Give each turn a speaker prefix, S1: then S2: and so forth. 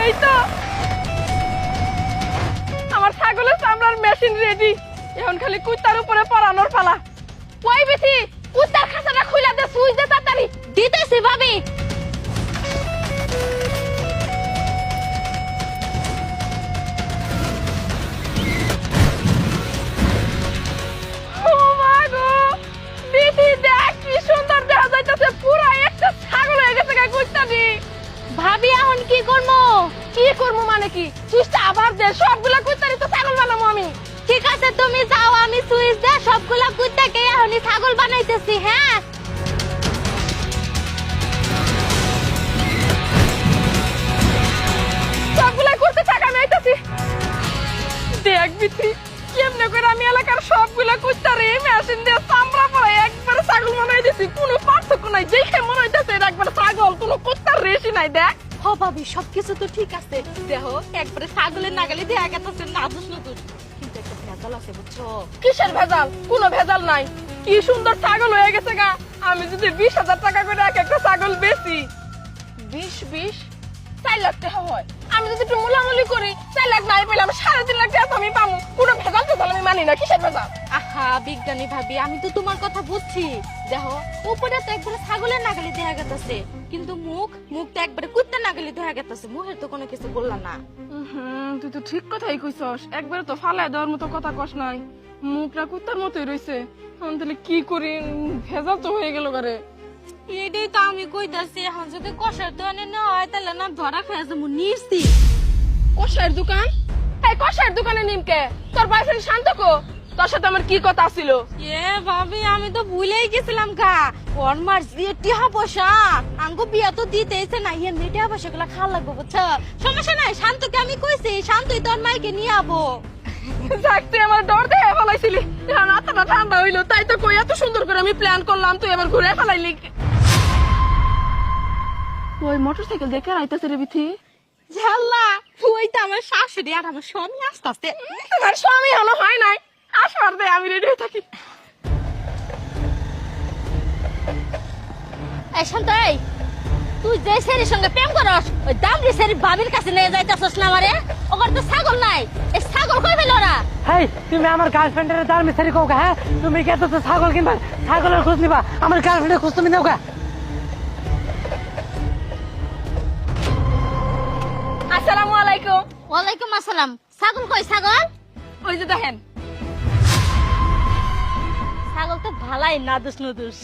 S1: এই তো আমার ছাগলের চামড়ার মেশিন রেডি। এখন খালি কুত্তার উপরে পরানোর পালা। ওই বেশি কুত্তার খাঁচাটা খুলে দে, সুইচ দে তাড়াতাড়ি।
S2: দিতেছি ভাবি।
S1: ও মা গো, দিদি দেখ কি সুন্দর দেখা যাইতেছে, পুরা একটা ছাগল হয়ে গেছে গা কুত্তাটি।
S2: ভাবি এখন কি করবো?
S1: কি করবো মানে কি, সুইচটা আবার দে, সবগুলা কুত্তারই তো ছাগল বানাবো আমি।
S2: ঠিক আছে তুমি যাও, আমি সুইচ দে সবগুলা কুত্তাকে এখনই ছাগল বানাইতেছি। হ্যাঁ
S1: সবগুলা করতে টাকা আমি আইতাছি। দেখ বিত্রি কেমনে করে আমি এলাকার সবগুলা কুত্তারে মেশিন দিয়ে চামড়া পরে একবারে ছাগল বানাই দিছি। কোনো পার্থক্য নাই, দেখে মনে হইতাছে এটা একবারে ছাগল, কোনো কুত্তার রেশি নাই। দেখ
S2: হ ভাবি, সবকিছু তো ঠিক আছে। দেখো একবারে ছাগলের নাগালে দেখা গেছে নাদুস নতুন, কিন্তু একটা ভেজাল আছে বুঝছো।
S1: কিসের ভেজাল? কোনো ভেজাল নাই। কি সুন্দর ছাগল হয়ে গেছে গা। আমি যদি 20,000 টাকা করে এক একটা ছাগল বেচি, 20 4 লাখ টাকা হয়। আমি যদি একটু মোলামুলি করি 4 লাখ নাই পেলে আমি 3.5 লাখ টাকা আমি পাবো। কোনো ভেজাল ভেজাল আমি মানি না। কিসের ভেজাল?
S2: আহা বিজ্ঞানী ভাবি, আমি তো তোমার কথা বুঝছি। দেখো উপরে তো একবারে ছাগলের নাগালে দেখা গেছে, কিন্তু মুখ তো একবারে কুত্তার নাগালে দেখা গেছে। মুখের তো কোনো কিছু বললা না।
S1: তুই তো ঠিক কথাই কইছস, একবারে তো ফালাই দেওয়ার মতো কথা কস নাই। মুখটা কুত্তার মতোই রইছে। আমি তাহলে কি করি, ভেজাল তো হয়ে গেল গারে।
S2: এটাই তো আমি কইতাছি, এখন যদি কষার দোকানে না হয় তাহলে না ধরা খেয়ে যাবো নিশ্চি।
S1: কষাইয়ের দোকান? এই কষাইয়ের দোকানে নিমকে তোর বয়ফ্রেন্ড শান্ত কো, তোর সাথে আমার কি কথা ছিল?
S2: এ ভাবি আমি তো ভুলেই গেছিলাম গা। ওর মার যে টিহা পয়সা আঙ্গো বিয়া তো দিতেইছে না, ইয়ে টিহা পয়সা গুলা খাওয়া লাগবো বুঝছো। সমস্যা নাই, শান্তকে আমি কইছি শান্তই তোর মাইকে নিয়ে আবো।
S1: যাক তুই আমার ডর দেখে ফেলাইছিলি, এখন আত্মাটা ঠান্ডা হইলো। তাই তো কই এত সুন্দর করে আমি প্ল্যান করলাম, তুই আবার ঘুরে ফেলাইলি। ওই মোটরসাইকেল দেখে আইতাছে রে বিথি।
S2: ঝাল্লা ওই তো আমার শাশুড়ি আর আমার স্বামী আসতেছে।
S1: তোমার স্বামী হলো হয় নাই, আসবার দে আমি রেডি হয়ে থাকি।
S2: এই শান্ত, এই তুই যে ছেলের সঙ্গে প্রেম করস ওই দামড়ি ছেলে ভাবির কাছে নিয়ে যাইতাছস না আমারে? ওর তো ছাগল নাই, এই ছাগল কই পেল ওরা?
S3: হেই তুমি আমার গার্লফ্রেন্ডের দার মিস্ত্রি কও হ্যাঁ? তুমি কে তো ছাগল কিনবা, ছাগলের খোঁজ নিবা, আমার গার্লফ্রেন্ডের খোঁজ তুমি নাও গা।
S1: আসসালামু আলাইকুম।
S2: ওয়ালাইকুম আসসালাম। ছাগল কই ছাগল?
S1: ওই যে দেখেন।
S2: ছাগল তো ভালাই নাদুস নুদুস।